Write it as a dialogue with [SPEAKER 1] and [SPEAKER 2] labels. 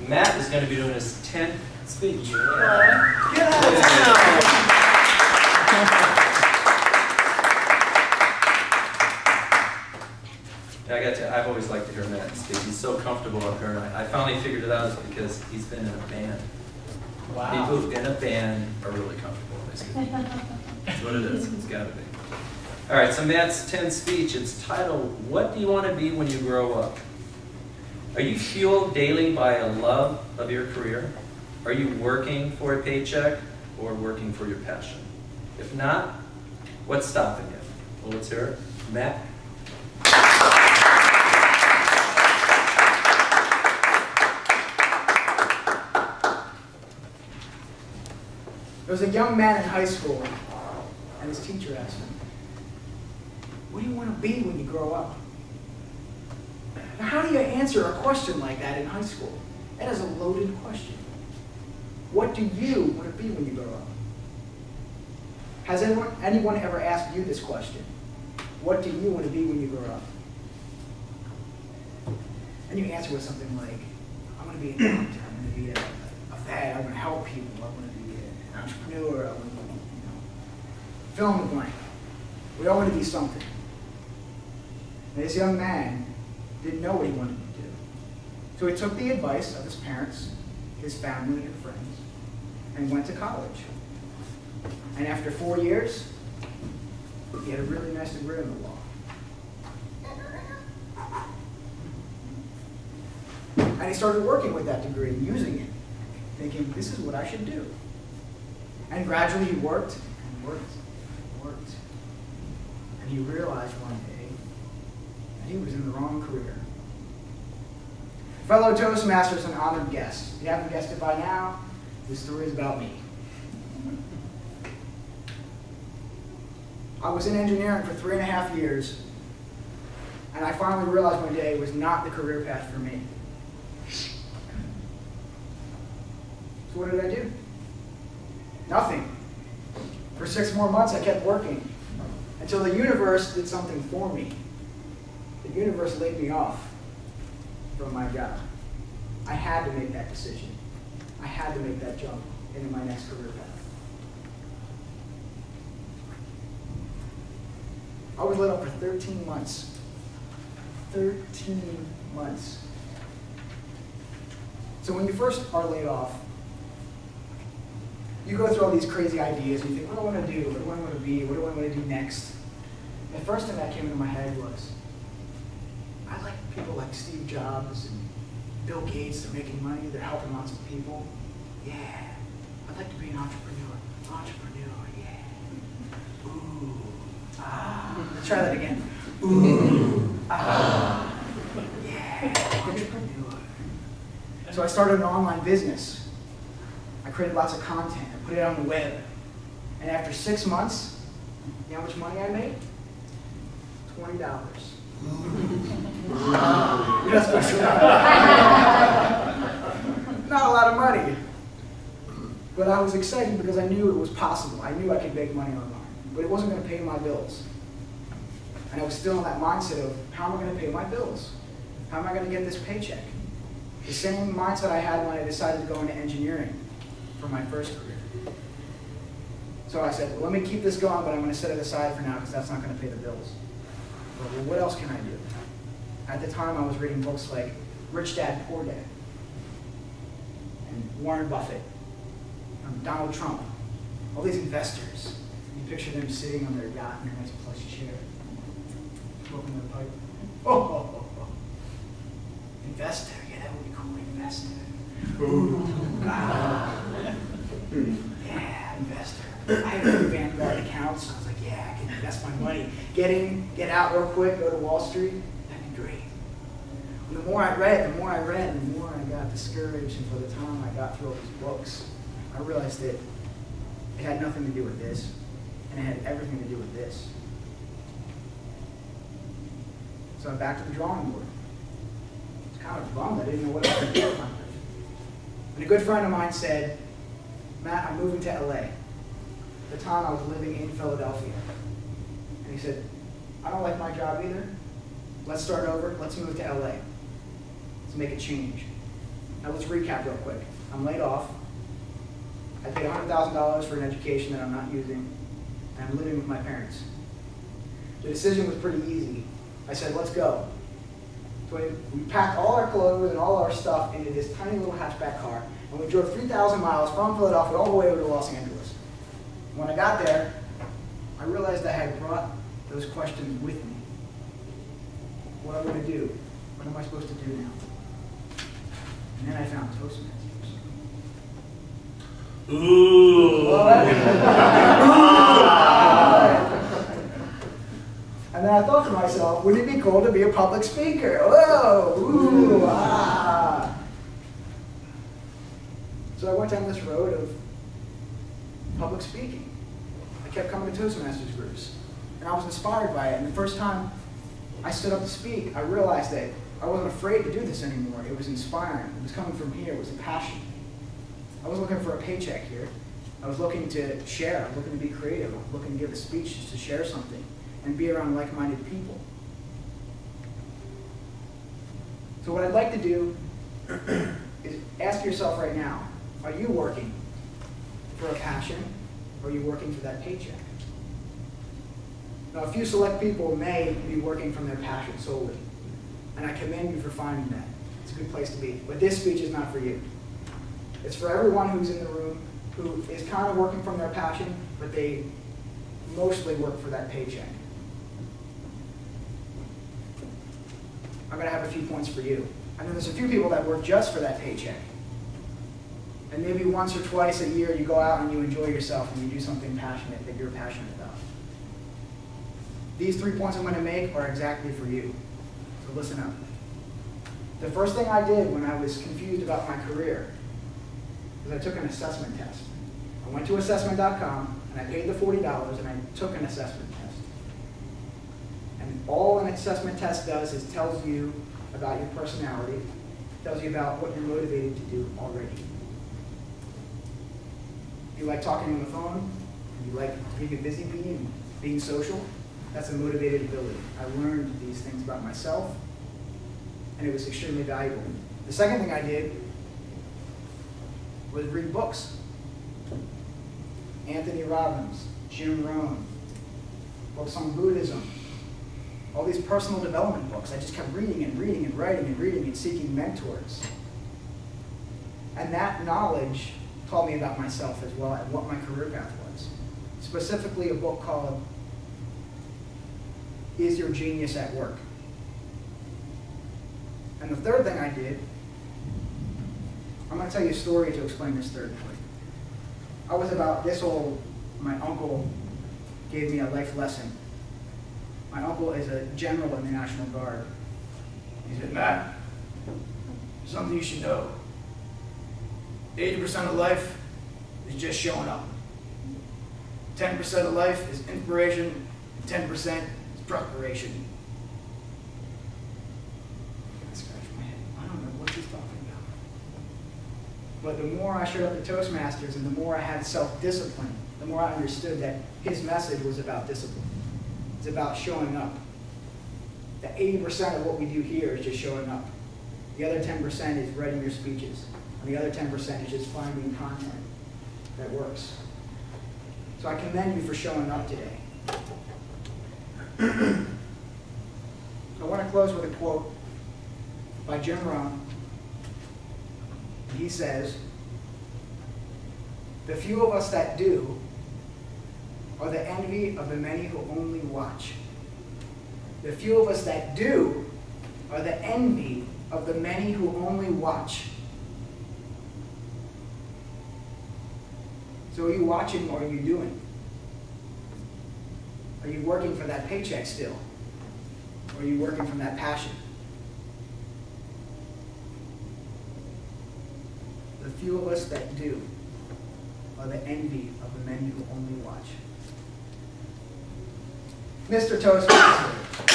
[SPEAKER 1] Matt is going to be doing his 10th speech.
[SPEAKER 2] Get out of town!
[SPEAKER 1] I've always liked to hear Matt speak. He's so comfortable up here, and I finally figured it out is because he's been in a band.
[SPEAKER 2] Wow.
[SPEAKER 1] People who've been in a band are really comfortable when they speak. That's what it is. It's got to be. All right, so Matt's 10th speech. It's titled, "What Do You Want to Be When You Grow Up?" Are you fueled daily by a love of your career? Are you working for a paycheck or working for your passion? If not, what's stopping you? Well, let's hear it. Matt?
[SPEAKER 3] There was a young man in high school, and his teacher asked him, "What do you want to be when you grow up?" Now, how do you answer a question like that in high school? That is a loaded question. What do you want to be when you grow up? Has anyone ever asked you this question? What do you want to be when you grow up? And you answer with something like, "I want to be a doctor, I want to be a vet, I want to help people, I want to be an entrepreneur, I want to be, fill in the blank." We all want to be something. And this young man didn't know what he wanted to do. So he took the advice of his parents, his family, and friends, and went to college. And after 4 years, he had a really nice degree in the law. And he started working with that degree and using it, thinking, this is what I should do. And gradually he worked and worked and worked. And he realized one day that he was in the wrong career. Fellow Toastmasters and honored guests, if you haven't guessed it by now, this story is about me. I was in engineering for 3.5 years, and I finally realized one day it was not the career path for me. So what did I do? Nothing. For 6 more months I kept working, until the universe did something for me. The universe laid me off from my job. I had to make that decision. I had to make that jump into my next career path. I was laid off for 13 months. 13 months. So when you first are laid off, you go through all these crazy ideas and you think, what do I want to do? What do I want to be? What do I want to do next? The first thing that came into my head was, I like people like Steve Jobs and Bill Gates. They're making money. They're helping lots of people. Yeah. I'd like to be an entrepreneur. Entrepreneur, yeah. Ooh. Ah. Let's try that again. Ooh. Ah. Yeah. Entrepreneur. So I started an online business. I created lots of content. I put it on the web. And after 6 months, you know how much money I made? $20. Not a lot of money. But I was excited because I knew it was possible. I knew I could make money online. But it wasn't going to pay my bills. And I was still in that mindset of, how am I going to pay my bills? How am I going to get this paycheck? The same mindset I had when I decided to go into engineering for my first career. So I said, well, let me keep this going, but I'm going to set it aside for now because that's not going to pay the bills. But, well, what else can I do? At the time, I was reading books like Rich Dad, Poor Dad, and Warren Buffett, Donald Trump, all these investors. You picture them sitting on their yacht in their nice plush chair, smoking their pipe. Oh. Investor, yeah, that would be cool, investor. Ooh. Yeah, investor. I had 2 Vanguard accounts, and I was like, yeah, I can invest my money. Get in, get out real quick, go to Wall Street, that'd be great. And the more I read, the more I got discouraged, and by the time I got through all these books, I realized that it had nothing to do with this, and it had everything to do with this. So I'm back to the drawing board. I was kind of bummed. I didn't know what I was going to do with my life. And a good friend of mine said, Matt, I'm moving to LA. At the time, I was living in Philadelphia. And he said, I don't like my job either. Let's start over. Let's move to LA. Let's make a change. Now let's recap real quick. I'm laid off. I paid $100,000 for an education that I'm not using, and I'm living with my parents. The decision was pretty easy. I said, let's go. So we packed all our clothes and all our stuff into this tiny little hatchback car, and we drove 3,000 miles from Philadelphia all the way over to Los Angeles. When I got there, I realized I had brought those questions with me. What am I going to do? What am I supposed to do now? And then I found Toastmasters.
[SPEAKER 2] Ooh.
[SPEAKER 3] And then I thought to myself, wouldn't it be cool to be a public speaker? Whoa! Ooh! Ah! So I went down this road of public speaking. I kept coming to Toastmasters groups, and I was inspired by it. And the first time I stood up to speak, I realized that I wasn't afraid to do this anymore. It was inspiring. It was coming from here. It was a passion. I was looking for a paycheck here. I was looking to share. I was looking to be creative. I was looking to give a speech just to share something and be around like-minded people. So what I'd like to do is ask yourself right now, are you working for a passion, or are you working for that paycheck? Now, a few select people may be working from their passion solely, and I commend you for finding that. It's a good place to be. But this speech is not for you. It's for everyone who's in the room who is kind of working from their passion, but they mostly work for that paycheck. I'm going to have a few points for you. I know there's a few people that work just for that paycheck. And maybe once or twice a year you go out and you enjoy yourself and you do something passionate that you're passionate about. These 3 points I'm going to make are exactly for you. So listen up. The first thing I did when I was confused about my career was I took an assessment test. I went to assessment.com and I paid the $40 and I took an assessment test. And all an assessment test does is tells you about your personality, tells you about what you're motivated to do already. If you like talking on the phone, if you like being a busy bee and being social, that's a motivated ability. I learned these things about myself, and it was extremely valuable. The second thing I did was read books. Anthony Robbins, Jim Rohn, books on Buddhism, all these personal development books. I just kept reading and reading and writing and reading and seeking mentors. And that knowledge taught me about myself as well and what my career path was. Specifically a book called Is Your Genius at Work? And the third thing I did, I'm going to tell you a story to explain this third point. I was about this old. My uncle gave me a life lesson. My uncle is a general in the National Guard. He said, Matt, something you should know. 80% of life is just showing up. 10% of life is inspiration, and 10% is preparation. I scratch my head. I don't know what he's talking about. But the more I showed up at Toastmasters and the more I had self-discipline, the more I understood that his message was about discipline. It's about showing up. That 80% of what we do here is just showing up. The other 10% is writing your speeches. And the other 10% is just finding content that works. So I commend you for showing up today. I want to close with a quote by Jim Rohn. He says, "The few of us that do are the envy of the many who only watch." The few of us that do are the envy of the many who only watch. So are you watching or are you doing? Are you working for that paycheck still? Or are you working from that passion? The few of us that do are the envy of the many who only watch. Mr. Toastmaster.